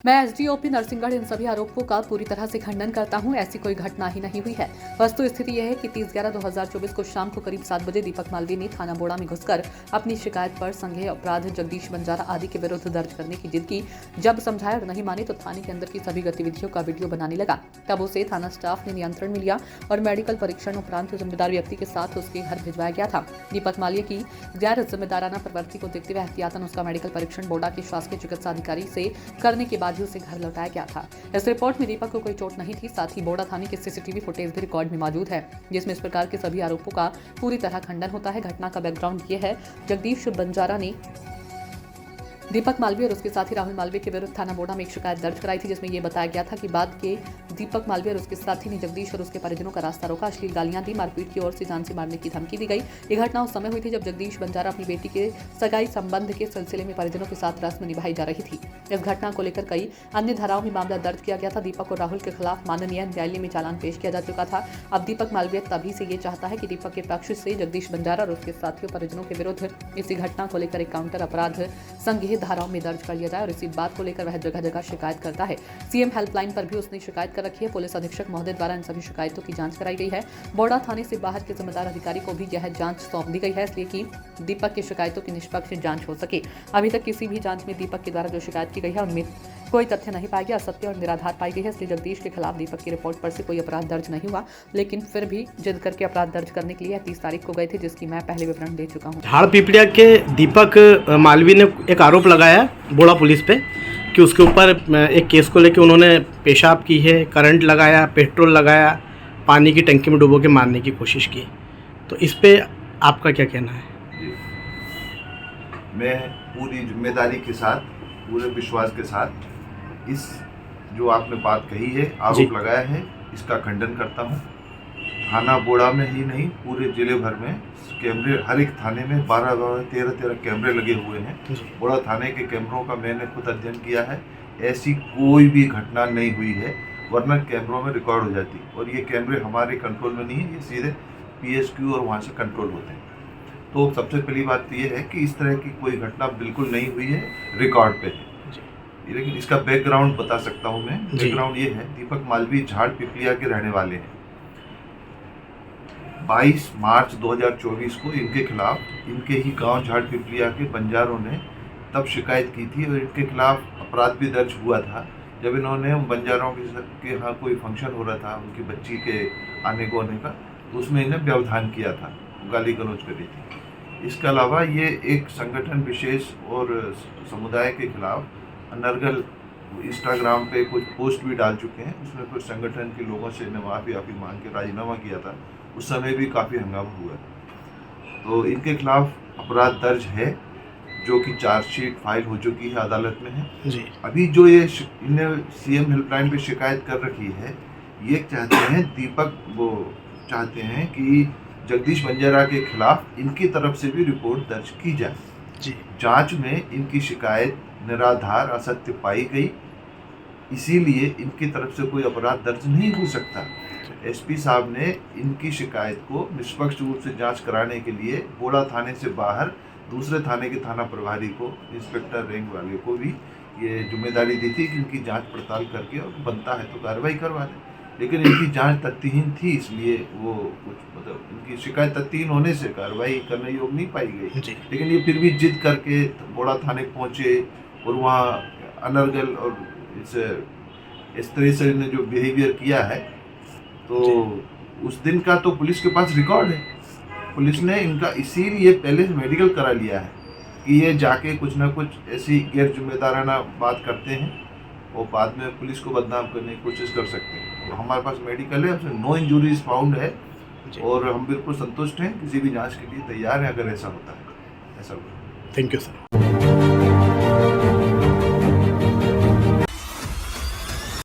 मैं एसडीओपी नरसिंहगढ़ इन सभी आरोपों का पूरी तरह से खंडन करता हूं। ऐसी कोई घटना ही नहीं हुई है। वस्तु स्थिति यह है कि 30/11/2024 को शाम को करीब 7 बजे दीपक मालवीय ने थाना बोड़ा में घुसकर अपनी शिकायत पर संज्ञेय अपराध जगदीश बंजारा आदि के विरुद्ध दर्ज करने की जिद की। जब समझाया और नहीं माने तो थाने के अंदर की सभी गतिविधियों का वीडियो बनाने लगा। तब उसे थाना स्टाफ ने नियंत्रण में लिया और मेडिकल परीक्षण उपरांत जिम्मेदार व्यक्ति के साथ उसके घर भिजवाया गया था। दीपक मालवीय की गैर जिम्मेदाराना प्रवृत्ति को देखते हुए एहतियातन उसका मेडिकल परीक्षण बोड़ा के शासकीय चिकित्सा अधिकारी से करने के बाद ही उसे घर लौटाया गया था। इस रिपोर्ट में दीपक को कोई चोट नहीं थी। साथ ही बोड़ा थाने के सीसीटीवी फुटेज भी रिकॉर्ड में मौजूद है, जिसमें इस प्रकार के सभी आरोपों का पूरी तरह खंडन होता है। घटना का बैकग्राउंड ये है, जगदीश बंजारा ने दीपक मालवीय और उसके साथी राहुल मालवीय के विरुद्ध थाना बोड़ा में एक शिकायत दर्ज कराई थी, जिसमें यह बताया गया था कि बाद के दीपक मालवीय और उसके साथी ने जगदीश और उसके परिजनों का रास्ता रोका, अश्लील गालियां दी, मारपीट की ओर से जान से मारने की धमकी दी गई। ये घटना उस समय हुई थी जब जगदीश बंजारा अपनी बेटी के सगाई संबंध के सिलसिले में परिजनों के साथ रस्म निभाई जा रही थी। इस घटना को लेकर कई अन्य धाराओं में मामला दर्ज किया गया था। दीपक और राहुल के खिलाफ माननीय न्यायालय में चालान पेश किया जा चुका था। अब दीपक मालवीय तभी से ये चाहता है कि दीपक के पक्ष से जगदीश बंजारा और उसके साथियों परिजनों के विरुद्ध इसी घटना को लेकर एक काउंटर अपराध संज्ञेय धाराओं में दर्ज कर लिया जाए और इसी बात को लेकर वह जगह जगह शिकायत करता है। सीएम हेल्पलाइन पर भी उसने शिकायत कर रखी है। पुलिस अधीक्षक महोदय द्वारा इन सभी शिकायतों की जांच कराई गई है। बोड़ा थाने से बाहर के जिम्मेदार अधिकारी को भी यह जांच सौंप दी गई है, इसलिए कि दीपक की शिकायतों की निष्पक्ष जांच हो सके। अभी तक किसी भी जांच में दीपक के द्वारा जो शिकायत की गई है उनमें कोई तथ्य नहीं पाया गया, असत्य और निराधार पाई गई है। इसलिए जगदीश के खिलाफ दीपक की रिपोर्ट पर से कोई अपराध दर्ज नहीं हुआ, लेकिन फिर भी जिद करके अपराध दर्ज करने के लिए 30 तारीख को गए थे, जिसकी मैं पहले विवरण दे चुका हूँ। झाड़ पिपलिया के दीपक मालवीय ने एक आरोप लगाया बोड़ा पुलिस पे कि उसके ऊपर एक केस को लेकर उन्होंने पेशाब की है, करंट लगाया, पेट्रोल लगाया, पानी की टंकी में डुबो के मारने की कोशिश की। तो इस पे आपका क्या कहना है? मैं पूरी जिम्मेदारी के साथ, पूरे विश्वास के साथ इस जो आपने बात कही है, आरोप लगाया है, इसका खंडन करता हूँ। थाना बोड़ा में ही नहीं, पूरे जिले भर में कैमरे, हर एक थाने में 12-13 कैमरे लगे हुए हैं। बोड़ा थाने के कैमरों का मैंने खुद अध्ययन किया है। ऐसी कोई भी घटना नहीं हुई है, वरना कैमरों में रिकॉर्ड हो जाती। और ये कैमरे हमारे कंट्रोल में नहीं है, ये सीधे PSQ और वहाँ से कंट्रोल होते हैं। तो सबसे पहली बात तो ये है कि इस तरह की कोई घटना बिल्कुल नहीं हुई है, रिकॉर्ड पे है। लेकिन इसका बैकग्राउंड बता सकता हूँ मैं। बैकग्राउंड ये है, दीपक मालवीय झाड़ पिपलिया के रहने वाले हैं। 22 मार्च 2024 को इनके खिलाफ, इनके ही गांव झाड़ पिपलिया के बंजारों ने तब शिकायत की थी और इनके खिलाफ अपराध भी दर्ज हुआ था। जब इन्होंने बंजारों के यहाँ कोई फंक्शन हो रहा था उनकी बच्ची के आने गोने का, तो उसमें इन्हें व्यवधान किया था, गाली गलौज करी थी। इसके अलावा ये एक संगठन विशेष और समुदाय के खिलाफ अनर्गल इंस्टाग्राम पे कुछ पोस्ट भी डाल चुके हैं। उसमें कुछ संगठन के लोगों से माफ़ी मांग के राजीनामा किया था। उस समय भी काफ़ी हंगामा हुआ। तो इनके खिलाफ अपराध दर्ज है, जो कि चार्जशीट फाइल हो चुकी है, अदालत में है जी। अभी जो ये इन्हें सीएम हेल्पलाइन पे शिकायत कर रखी है, ये चाहते हैं दीपक, वो चाहते हैं कि जगदीश बंजारा के खिलाफ इनकी तरफ से भी रिपोर्ट दर्ज की जाए जी। जांच में इनकी शिकायत निराधार, असत्य पाई गई, इसीलिए इनकी तरफ से कोई अपराध दर्ज नहीं हो सकता। एसपी साहब ने इनकी शिकायत को निष्पक्ष रूप से जांच कराने के लिए बोड़ा थाने से बाहर दूसरे थाने के थाना प्रभारी को, इंस्पेक्टर रैंक वाले को भी ये जिम्मेदारी दी थी कि इनकी जांच पड़ताल करके और बनता है तो कार्रवाई करवा दें। लेकिन इनकी जांच तथ्यहीन थी, इसलिए वो कुछ मतलब इनकी शिकायत तथ्यहीन होने से कार्रवाई करने योग्य नहीं पाई गई। लेकिन ये फिर भी जिद करके बोड़ा थाने पहुँचे और वहाँ अनर्गल और इस तरह से इन्हें जो बिहेवियर किया है, तो उस दिन का तो पुलिस के पास रिकॉर्ड है। पुलिस ने इनका इसीलिए पहले से मेडिकल करा लिया है कि ये जाके कुछ ना कुछ ऐसी गैर जिम्मेदाराना बात करते हैं और बाद में पुलिस को बदनाम करने की कोशिश कर सकते हैं। तो हमारे पास मेडिकल है, उसमें नो इंजुरीज फाउंड है और हम बिल्कुल संतुष्ट हैं, किसी भी जांच के लिए तैयार हैं अगर ऐसा होता है। ऐसा थैंक यू सर।